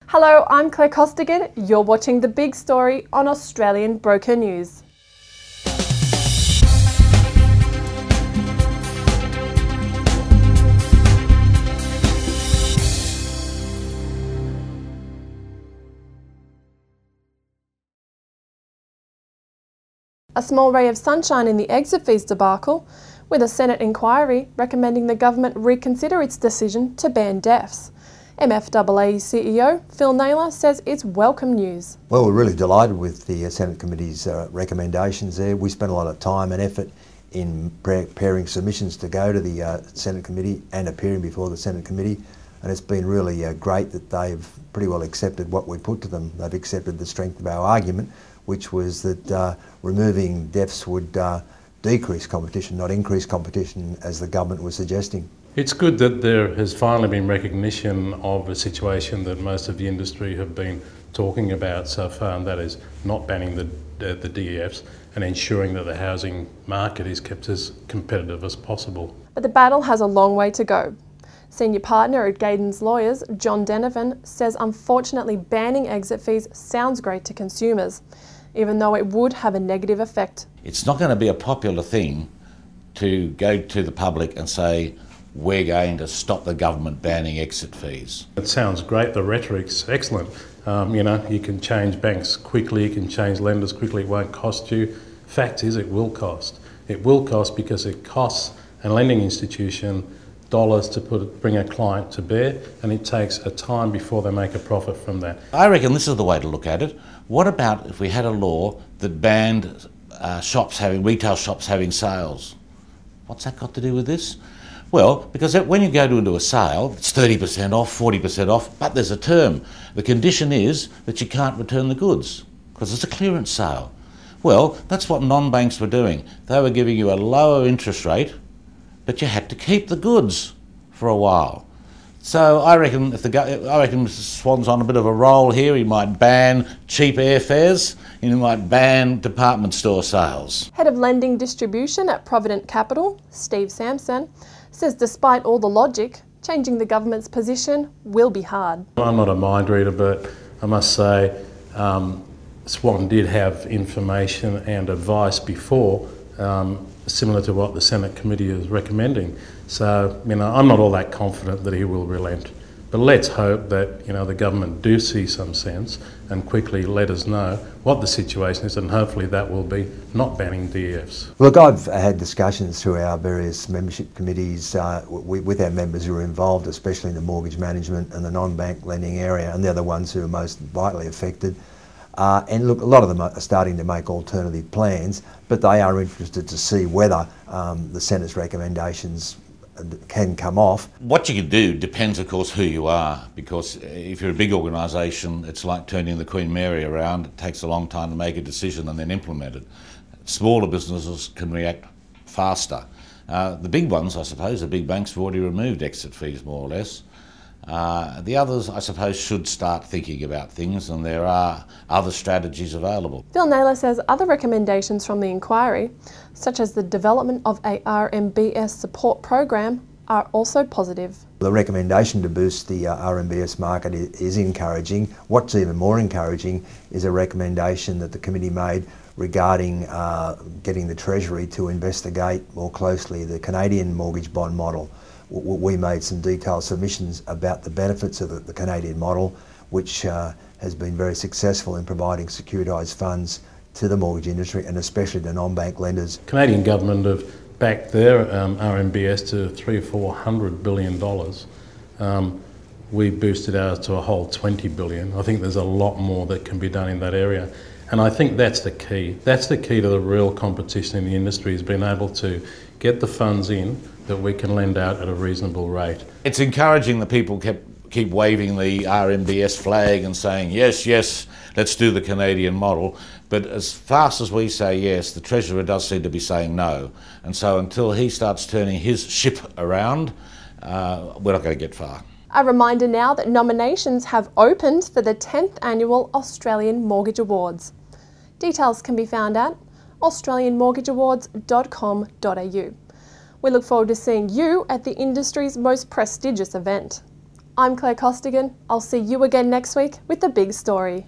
Hello, I'm Claire Costigan. You're watching The Big Story on Australian Broker News. A small ray of sunshine in the exit fees debacle, with a Senate inquiry recommending the government reconsider its decision to ban DEFs. MFAA CEO Phil Naylor says it's welcome news. Well, we're really delighted with the Senate Committee's recommendations there. We spent a lot of time and effort in preparing submissions to go to the Senate Committee and appearing before the Senate Committee, and it's been really great that they've pretty well accepted what we put to them. They've accepted the strength of our argument, which was that removing DEFs would decrease competition, not increase competition as the government was suggesting. It's good that there has finally been recognition of a situation that most of the industry have been talking about so far, and that is not banning the DEFs and ensuring that the housing market is kept as competitive as possible. But the battle has a long way to go. Senior partner at Gaydon's Lawyers, John Denovan, says unfortunately banning exit fees sounds great to consumers, even though it would have a negative effect. It's not going to be a popular thing to go to the public and say, we're going to stop the government banning exit fees. It sounds great, the rhetoric's excellent. You can change banks quickly, you can change lenders quickly, it won't cost you. Fact is, it will cost. It will cost because it costs a lending institution dollars to bring a client to bear, and it takes a time before they make a profit from that. I reckon this is the way to look at it. What about if we had a law that banned retail shops having sales? What's that got to do with this? Well, because when you go into a sale, it's 30% off, 40% off, but there's a term. The condition is that you can't return the goods because it's a clearance sale. Well, that's what non-banks were doing. They were giving you a lower interest rate, but you had to keep the goods for a while. So I reckon Mr. Swan's on a bit of a roll here. He might ban cheap airfares and he might ban department store sales. Head of Lending Distribution at Provident Capital, Steve Sampson, says despite all the logic, changing the government's position will be hard. I'm not a mind reader, but I must say Swan did have information and advice before similar to what the Senate Committee is recommending. So, I'm not all that confident that he will relent. But let's hope that, the government do see some sense and quickly let us know what the situation is, and hopefully that will be not banning DEFs. Look, I've had discussions through our various membership committees with our members who are involved, especially in the mortgage management and the non-bank lending area, and they're the ones who are most vitally affected. And look, a lot of them are starting to make alternative plans, but they are interested to see whether the Senate's recommendations can come off. What you can do depends, of course, who you are, because if you're a big organisation, it's like turning the Queen Mary around. It takes a long time to make a decision and then implement it. Smaller businesses can react faster. The big ones, I suppose, the big banks have already removed exit fees, more or less. The others, I suppose, should start thinking about things, and there are other strategies available. Phil Naylor says other recommendations from the inquiry, such as the development of a RMBS support program, are also positive. The recommendation to boost the RMBS market is encouraging. What's even more encouraging is a recommendation that the committee made regarding getting the Treasury to investigate more closely the Canadian mortgage bond model. We made some detailed submissions about the benefits of the Canadian model, which has been very successful in providing securitized funds to the mortgage industry and especially to non-bank lenders. Canadian government have backed their RMBS to $300–400 billion. We boosted ours to a whole $20 billion. I think there's a lot more that can be done in that area. And I think that's the key. That's the key to the real competition in the industry, is being able to get the funds in that we can lend out at a reasonable rate. It's encouraging that people keep waving the RMBS flag and saying, yes, yes, let's do the Canadian model. But as fast as we say yes, the Treasurer does seem to be saying no. And so until he starts turning his ship around, we're not going to get far. A reminder now that nominations have opened for the 10th Annual Australian Mortgage Awards. Details can be found at australianmortgageawards.com.au. We look forward to seeing you at the industry's most prestigious event. I'm Claire Costigan. I'll see you again next week with the big story.